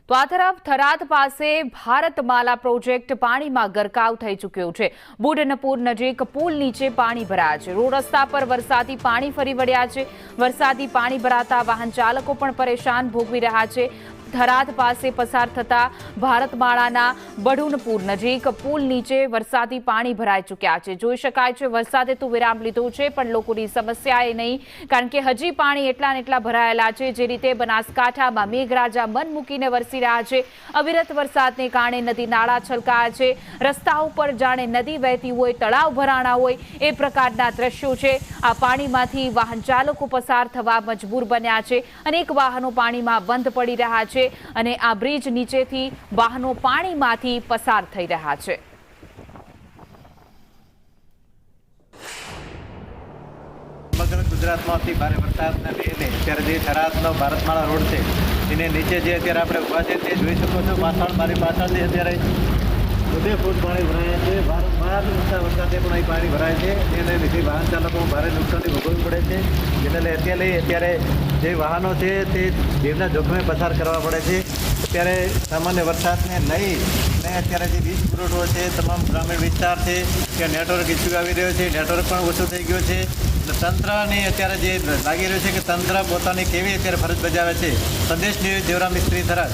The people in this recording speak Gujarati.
તો આ તરફ થરાદ પાસે ભારતમાલા પ્રોજેક્ટ પાણીમાં ગરકાવ થઈ ચૂક્યો છે। બુડનપુર નજીક પુલ નીચે પાણી ભરાયા છે। રોડ રસ્તા પર વરસાદી પાણી ફરી વળ્યા છે। વરસાદી પાણી ભરાતા વાહન ચાલકો પણ પરેશાન ભોગવી રહ્યા છે। થરાદ પાસે પસાર થતા ભારતમાળાના બઢુનપુર નજીક પુલ નીચે વરસાદી પાણી ભરાઈ ચૂક્યા છે। જોઈ શકાય છે વરસાદે તો વિરામ લીધો છે, પણ લોકોની સમસ્યા એ નહીં, કારણ કે હજી પાણી એટલા ને એટલા ભરાયેલા છે। જે રીતે બનાસકાંઠામાં મેઘરાજા મન મૂકીને વરસી રહ્યા છે। અવિરત વરસાદને કારણે નદી નાળા છલકાયા છે। રસ્તા ઉપર જાણે નદી વહેતી હોય, તળાવ ભરાણા હોય એ પ્રકારના દ્રશ્યો છે। આ પાણીમાંથી વાહન ચાલકો પસાર થવા મજબૂર બન્યા છે। અનેક વાહનો પાણીમાં બંધ પડી રહ્યા છે અને આ બ્રિજ નીચેથી વાહનો પાણીમાંથી પસાર થઈ રહ્યા છે। સમગ્ર ગુજરાતમાંથી ભારે વરસાદના લઈને અત્યારે જે થરાદનો ભારતમાળા રોડ છે એને નીચે જે અત્યારે આપણે ઊભા છે તે જોઈ શકો છો। પાછળ મારી પાછળ જે અત્યારે 2 ફૂટ પાણી ભરાયા છે। બહાર વરસાદે પણ અહીં પાણી ભરાય છે, એને લીધે વાહન ચાલકોને ભારે નુકસાની ભોગવવી પડે છે। એટલે અત્યારે જે વાહનો છે તે જીવના જોખમે પસાર કરવા પડે છે। અત્યારે સામાન્ય વરસાદને લઈને અત્યારે જે વીજ પુરવઠો છે, તમામ ગ્રામીણ વિસ્તાર છે ત્યાં નેટવર્ક ઇસ્યુ આવી રહ્યો છે, નેટવર્ક પણ ઓછું થઈ ગયું છે। તંત્રની અત્યારે જે લાગી રહ્યું છે કે તંત્ર પોતાની કેવી અત્યારે ફરજ બજાવે છે। સંદેશ ન્યૂઝ દેવરામ મિસ્ત્રી થરાદ।